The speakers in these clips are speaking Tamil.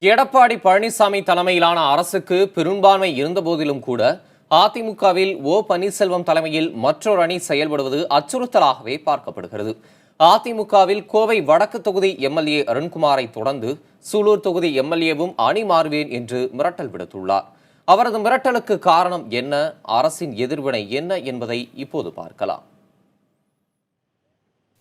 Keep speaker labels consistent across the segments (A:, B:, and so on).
A: எடப்பாடி பழனிசாமி தலைமையிலான அரசுக்கு பெரும்பான்மை இருந்தபோதிலும் கூட அதிமுகவில் பன்னீர்செல்வம் தலைமையில் மற்றொரு அணி செயல்படுவது அச்சுறுத்தலாகவே பார்க்கப்படுகிறது. அதிமுகவில் கோவை வடக்கு தொகுதி எம்எல்ஏ அருண்குமாரை தொடர்ந்து சூலூர் தொகுதி எம்எல்ஏவும் அணி மாறுவேன் என்று மிரட்டல் விடுத்துள்ளார். அவரது மிரட்டலுக்கு காரணம் என்ன, அரசின் எதிர்வினை என்ன என்பதை இப்போது பார்க்கலாம்.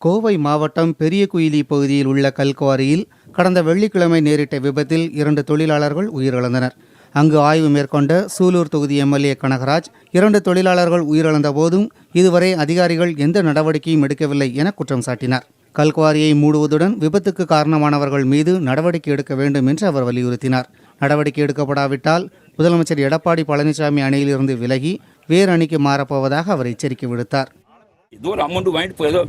B: கோவை மாவட்டம் பெரிய குயிலி பகுதியில் உள்ள கல்குவாரியில் கடந்த வெள்ளிக்கிழமை நேரிட்ட விபத்தில் 2 தொழிலாளர்கள் உயிரிழந்தனர். அங்கு ஆய்வு மேற்கொண்ட சூலூர் தொகுதி எம்எல்ஏ கனகராஜ் 2 தொழிலாளர்கள் உயிரிழந்த போதும் இதுவரை அதிகாரிகள் எந்த நடவடிக்கையும் எடுக்கவில்லை என குற்றம் சாட்டினார். கல்குவாரியை மூடுவதுடன் விபத்துக்கு காரணமானவர்கள் மீது நடவடிக்கை எடுக்க வேண்டும் என்று அவர் வலியுறுத்தினார். நடவடிக்கை எடுக்கப்படாவிட்டால் முதலமைச்சர் எடப்பாடி பழனிசாமி அணியிலிருந்து விலகி வேறு அணிக்கு மாறப்போவதாக அவர் எச்சரிக்கை விடுத்தார்.
C: ஏதோ ஒரு அமௌண்ட் வாங்கிட்டு ஏதோ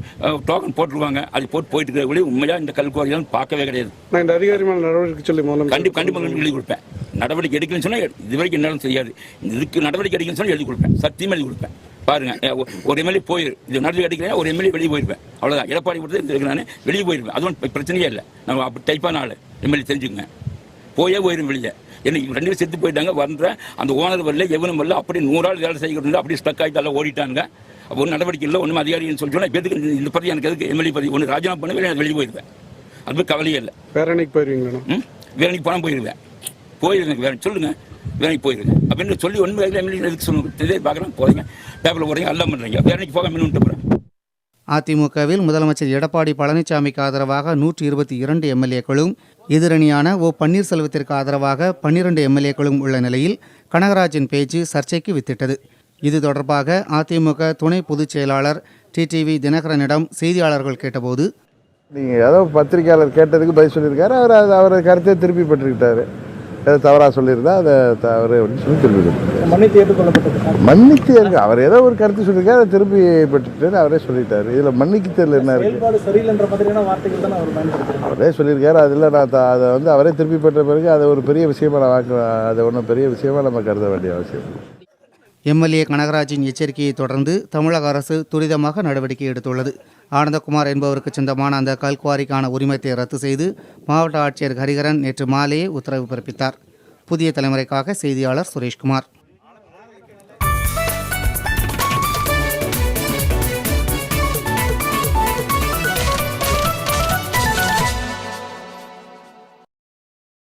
C: டோக்கன் போட்டுருவாங்க, அது போட்டு போயிட்டு இருக்கிற உண்மையாக இந்த கல்குவாரியெல்லாம் பார்க்கவே கிடையாது.
D: நான் இந்த அதிகாரி மேலே நடவடிக்கை சொல்லி
C: கண்டிப்பாக எழுதி கொடுப்பேன். நடவடிக்கை எடுக்கணும்னு சொன்னால் இது வரைக்கும் என்னாலும் தெரியாது. இதுக்கு நடவடிக்கை எடுக்கணும்னு சொல்லி எழுதி கொடுப்பேன், சத்தியம் எழுதி கொடுப்பேன். பாருங்க, ஒரு எம்எல்ஏ போயிரு, இது நடவடிக்கை எடுக்கிறேன், ஒரு எம்எல்ஏ வெளியே போயிருப்பேன், அவ்வளோதான். எடப்பாடி கொடுத்து நான் வெளியே போயிருப்பேன், அதுவும் பிரச்சனையே இல்லை. நம்ம அப்படி டைப்பான ஆள் எம்எல்ஏ தெரிஞ்சுக்கங்க, போயிடும் வெளியே. எனக்கு 2 பேர் செத்து போயிட்டாங்க, வந்த அந்த ஓனர் வரல, எவனும் வரல, அப்படி 100 ஆள் வேலை செய்யறது அப்படி ஸ்டக் ஆகிட்டு எல்லாம் ஓடிட்டாங்க. அப்போ ஒன்றும் நடவடிக்கை இல்லை, ஒன்றும் அதிகாரின்னு சொல்லி சொன்னால் எதுக்கு இந்த பற்றி எனக்கு எதுக்கு எம்எல்ஏ பற்றி ஒன்று ராஜினாமா பண்ணவே எனக்கு வெளியே போயிருவேன். அது கவலையே இல்லை.
D: வேற அன்னைக்கு போயிருவீங்களா?
C: வேலைக்கு போனால் போயிருவேன், வேற சொல்லுங்க, வேலைக்கு போயிருங்க அப்படின்னு சொல்லி ஒன்று எம்எல்ஏ எதுக்கு சொல்லுங்க, பார்க்குறேன் போகிறீங்க, பேப்பரில் போகிறீங்க, எல்லாம் பண்ணுறீங்க, வேலைக்கு போக மீன் போகிறேன்.
B: அதிமுகவில் முதலமைச்சர் எடப்பாடி பழனிசாமிக்கு ஆதரவாக 122 எம்எல்ஏக்களும் எதிரணியான பன்னீர்செல்வத்திற்கு ஆதரவாக 12 எம்எல்ஏக்களும் உள்ள நிலையில் கனகராஜின் பேச்சு சர்ச்சைக்கு வித்திட்டது. இது தொடர்பாக அதிமுக துணை பொதுச் செயலாளர் டிடிவி தினகரனிடம் செய்தியாளர்கள் கேட்டபோது,
E: நீங்கள் ஏதோ பத்திரிகையாளர் கேட்டதுக்கு பதில் சொல்லியிருக்காரு. அவர் கருத்தை திருப்பி பெற்றுக்கிட்டாரு. ஏதோ தவறாக சொல்லியிருந்தா அதை தவறு அப்படின்னு சொல்லி திருப்பி மன்னித்து இருக்கு. அவர் ஏதோ ஒரு கருத்து சொல்லியிருக்காரு, அதை திருப்பி பெற்றுக்கிட்டாரு, அவரே சொல்லிட்டாரு. இதில் மன்னிக்கு தெரியல என்ன இருக்கு, அவரே சொல்லியிருக்காரு. அதில் நான் அதை அவரே திருப்பி பெற்ற பிறகு அதை ஒரு பெரிய விஷயமா நான் அதை ஒன்றும் பெரிய விஷயமா நம்ம கருத வேண்டிய அவசியம்.
B: எம்எல்ஏ கனகராஜின் எச்சரிக்கையை தொடர்ந்து தமிழக அரசு துரிதமாக நடவடிக்கை எடுத்துள்ளது. ஆனந்தகுமார் என்பவருக்கு சொந்தமான அந்த கல்குவாரிக்கான உரிமத்தை ரத்து செய்து மாவட்ட ஆட்சியர் ஹரிகரன் நேற்று மாலையே உத்தரவு பிறப்பித்தார். புதிய தலைமுறைக்காக செய்தியாளர் சுரேஷ்குமார்.